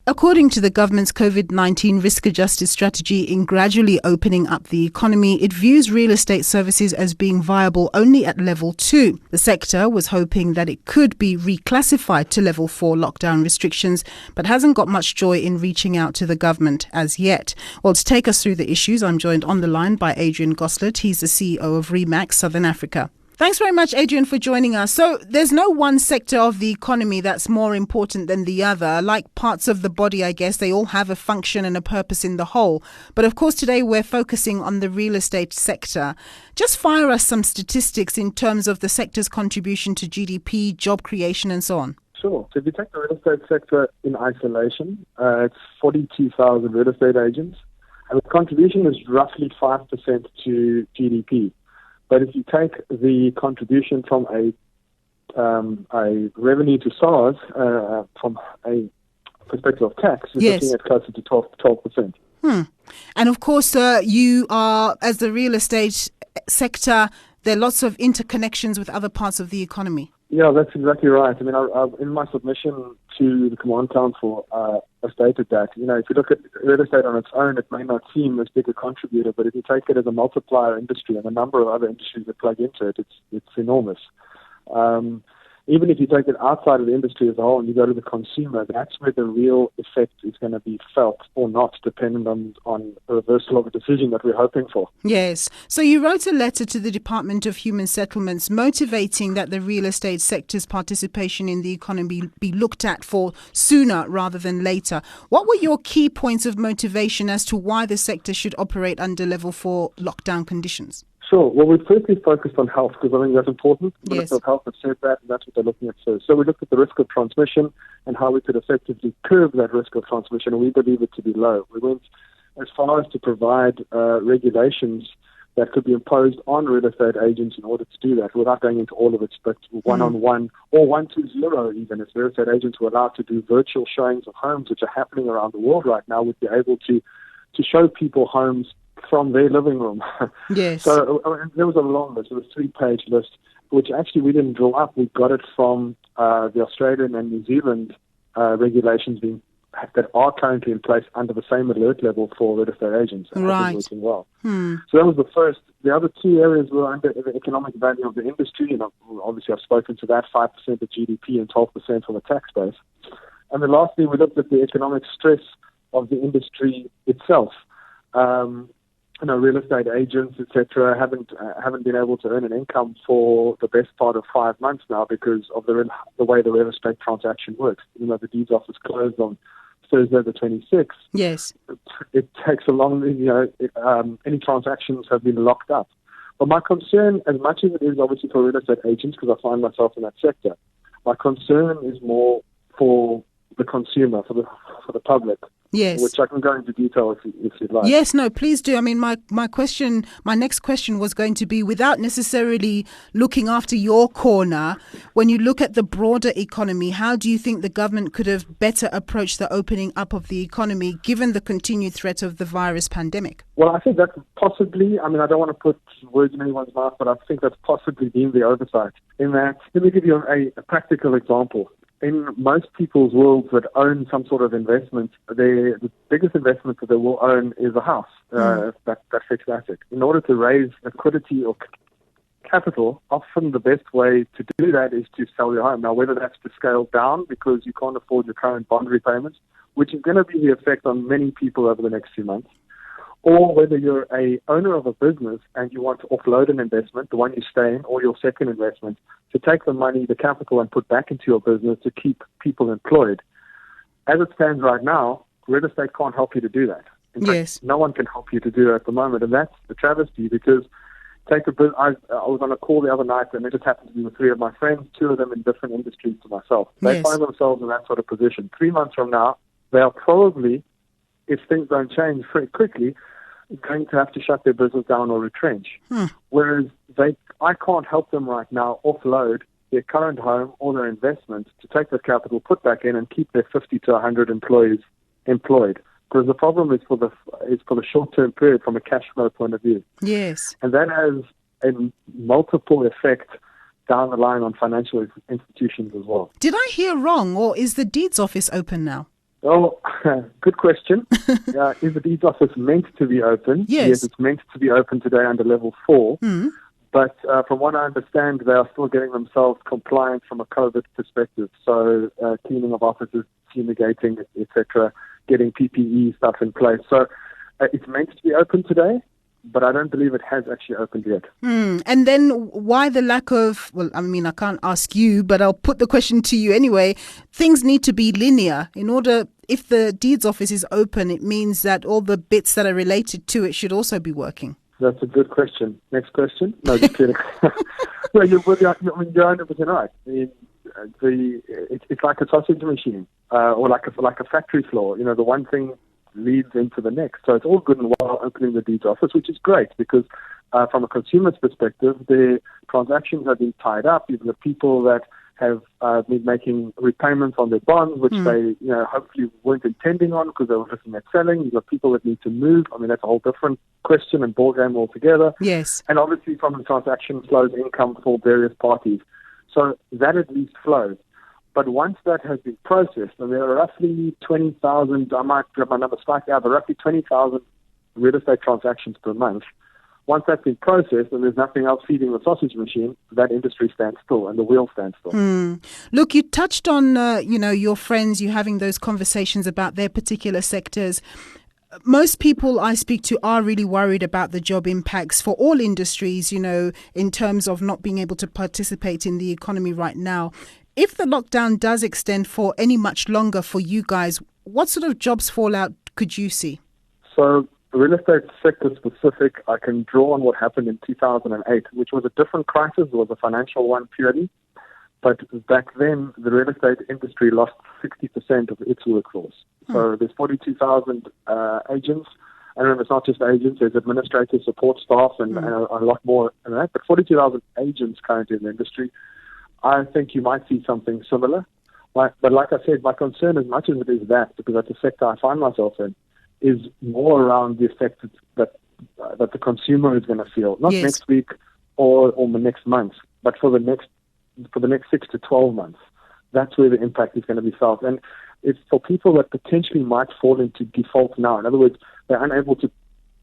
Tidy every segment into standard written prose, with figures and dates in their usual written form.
According to the government's COVID-19 risk-adjusted strategy in gradually opening up the economy, it views real estate services as being viable only at level 2. The sector was hoping that it could be reclassified to level 4 lockdown restrictions, but hasn't got much joy in reaching out to the government as yet. Well, to take us through the issues, I'm joined on the line by Adrian Goslet. He's the CEO of Remax Southern Africa. Thanks very much, Adrian, for joining us. So there's no one sector of the economy that's more important than the other. Like parts of the body, I guess, they all have a function and a purpose in the whole. But of course, today we're focusing on the real estate sector. Just fire us some statistics in terms of the sector's contribution to GDP, job creation and so on. Sure. So if you take the real estate sector in isolation, it's 42,000 real estate agents. And the contribution is roughly 5% to GDP. But if you take the contribution from a revenue to SARS from a perspective of tax, you're looking at closer to 12%. And of course, you are, as the real estate sector, there are lots of interconnections with other parts of the economy. Yeah, that's exactly right. I mean, in my submission to the Command Council, I stated that, if you look at real estate on its own, it may not seem as big a contributor, but if you take it as a multiplier industry and the number of other industries that plug into it, it's enormous. Even if you take it outside of the industry as a whole and you go to the consumer, that's where the real effect is going to be felt or not, dependent on a reversal of a decision that we're hoping for. Yes. So you wrote a letter to the Department of Human Settlements motivating that the real estate sector's participation in the economy be looked at for sooner rather than later. What were your key points of motivation as to why the sector should operate under level 4 lockdown conditions? Sure. Well, we firstly focused on health because I think that's important. The Minister of Health has said that, and that's what they're looking at first. So we looked at the risk of transmission and how we could effectively curb that risk of transmission, and we believe it to be low. We went as far as to provide regulations that could be imposed on real estate agents in order to do that, without going into all of it, but one-on-one or 1-to-0 even. If real estate agents were allowed to do virtual showings of homes, which are happening around the world right now, would be able to show people homes from their living room. Yes. So there was a long list. It was a 3-page list, which actually we didn't draw up. We got it from the Australian and New Zealand regulations that are currently in place under the same alert level for real estate agents. And right. Working well. So that was the first. The other two areas were under the economic value of the industry. And obviously I've spoken to that, 5% of GDP and 12% from the tax base. And then lastly, we looked at the economic stress of the industry itself. Real estate agents, etc., haven't been able to earn an income for the best part of 5 months now because of the way the real estate transaction works. The deeds office closed on Thursday the 26th. Yes, it takes a long. Any transactions have been locked up. But my concern, as much as it is obviously for real estate agents, because I find myself in that sector, my concern is more for the consumer, for the public. Yes. Which I can go into detail if you'd like. Yes, no, please do. I mean, my next question was going to be, without necessarily looking after your corner, when you look at the broader economy, how do you think the government could have better approached the opening up of the economy given the continued threat of the virus pandemic? Well, I think that's possibly, I don't want to put words in anyone's mouth, but I think that's possibly been the oversight. In that, let me give you a practical example. In most people's worlds that own some sort of investment, the biggest investment that they will own is a house, that fixed asset. In order to raise liquidity or capital, often the best way to do that is to sell your home. Now, whether that's to scale down because you can't afford your current bond repayments, which is going to be the effect on many people over the next few months, or whether you're a owner of a business and you want to offload an investment, the one you stay in, or your second investment, to take the money, the capital, and put back into your business to keep people employed. As it stands right now, real estate can't help you to do that. In fact, no one can help you to do that at the moment, and that's the travesty because I was on a call the other night, and it just happened to be with 3 of my friends, 2 of them in different industries to myself. They find themselves in that sort of position. 3 months from now, they are probably, if things don't change very quickly, going to have to shut their business down or retrench. Whereas I can't help them right now offload their current home or their investment to take the capital, put back in, and keep their 50 to 100 employees employed. Because the problem is for the short-term period from a cash flow point of view. Yes. And that has a multiple effect down the line on financial institutions as well. Did I hear wrong, or is the deeds office open now? Well, good question. Is the deeds office meant to be open? Yes. It's meant to be open today under level 4. Mm. But from what I understand, they are still getting themselves compliant from a COVID perspective. So cleaning of offices, fumigating, etc., getting PPE stuff in place. So it's meant to be open today, but I don't believe it has actually opened yet. And then why the lack of, well, I mean, I can't ask you, but I'll put the question to you anyway. Things need to be linear in order, if the deeds office is open, it means that all the bits that are related to it should also be working. That's a good question. Next question? No, just kidding. No, you're 100% right. I mean, it's like a sausage machine or like a factory floor. You know, the one thing leads into the next. So it's all good and well opening the deeds office, which is great because from a consumer's perspective, their transactions have been tied up. Even the people that have been making repayments on their bonds, which they hopefully weren't intending on because they were looking at selling. You've got people that need to move. I mean, that's a whole different question and ballgame altogether. Yes. And obviously from the transaction flows income for various parties. So that at least flows. But once that has been processed, and there are roughly 20,000, I might grab my number slightly out, but roughly 20,000 real estate transactions per month. Once that's been processed and there's nothing else feeding the sausage machine, that industry stands still and the wheel stands still. Look, you touched on, your friends, you having those conversations about their particular sectors. Most people I speak to are really worried about the job impacts for all industries, in terms of not being able to participate in the economy right now. If the lockdown does extend for any much longer for you guys, what sort of jobs fallout could you see? So real estate sector specific, I can draw on what happened in 2008, which was a different crisis. It was a financial one purely. But back then, the real estate industry lost 60% of its workforce. So there's 42,000 agents. And remember, it's not just agents. There's administrators, support staff, and a lot more than that. But 42,000 agents currently in the industry. I think you might see something similar. But like I said, my concern, as much as it is that, because that's the sector I find myself in, is more around the effect that the consumer is going to feel. Not next week or the next month, but for the next 6 to 12 months. That's where the impact is going to be felt. And it's for people that potentially might fall into default now. In other words, they're unable to,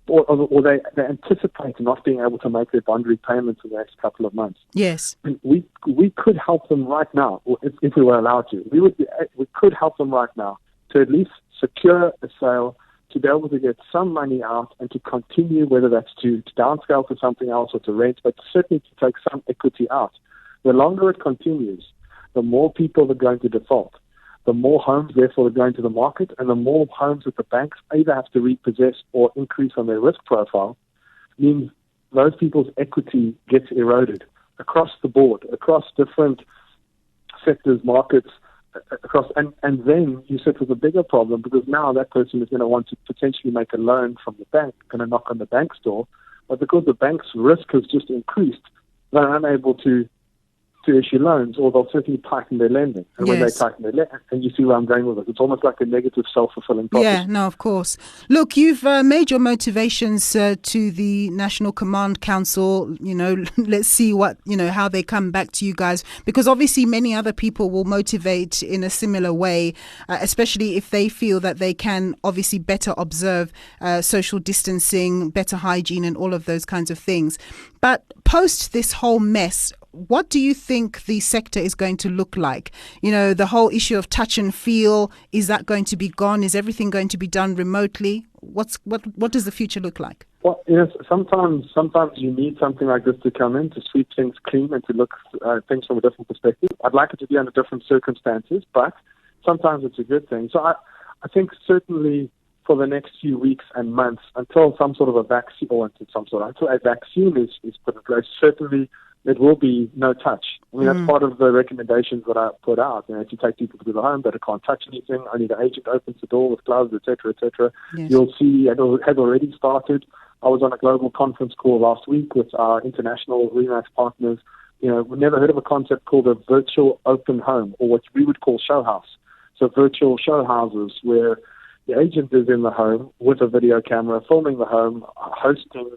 or they anticipate not being able to make their bond repayments in the next couple of months. Yes. And we could help them right now, or if we were allowed to. We could help them right now to at least secure a sale, to be able to get some money out and to continue, whether that's to downscale to something else or to rent, but certainly to take some equity out. The longer it continues, the more people are going to default, the more homes therefore are going to the market, and the more homes that the banks either have to repossess or increase on their risk profile, means those people's equity gets eroded across the board, across different sectors, markets, and then you sit with a bigger problem because now that person is going to want to potentially make a loan from the bank, going to knock on the bank's door, but because the bank's risk has just increased, they're unable to issue loans, or they'll certainly tighten their lending. And when they tighten their lending, and you see where I'm going with it, it's almost like a negative self-fulfilling prophecy. Yeah, no, of course. Look, you've made your motivations to the National Command Council. Let's see how they come back to you guys, because obviously many other people will motivate in a similar way, especially if they feel that they can obviously better observe social distancing, better hygiene, and all of those kinds of things. But post this whole mess, what do you think the sector is going to look like? The whole issue of touch and feel, is that going to be gone? Is everything going to be done remotely? What does the future look like? Well, yes, sometimes you need something like this to come in to sweep things clean and to look at things from a different perspective. I'd like it to be under different circumstances, but sometimes it's a good thing. So I think certainly for the next few weeks and months, until some sort of a vaccine, until a vaccine is put in place, certainly it will be no touch. I mean, that's part of the recommendations that I put out. If you take people to the home, that can't touch anything, only the agent opens the door with gloves, etc., yes. You'll see, and it has already started. I was on a global conference call last week with our international REMAX partners. We've never heard of a concept called a virtual open home, or what we would call show house. So virtual show houses where the agent is in the home with a video camera, filming the home, hosting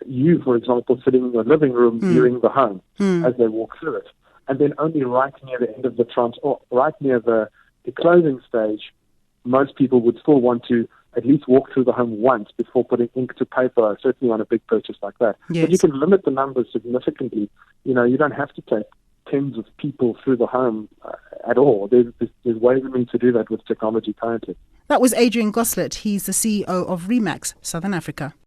you, for example, sitting in the living room viewing the home as they walk through it. And then only right near the end of the right near the closing stage, most people would still want to at least walk through the home once before putting ink to paper, certainly on a big purchase like that. Yes. But you can limit the numbers significantly. You don't have to take tens of people through the home at all. There's ways in which to do that with technology currently. That was Adrian Goslet. He's the CEO of Remax Southern Africa.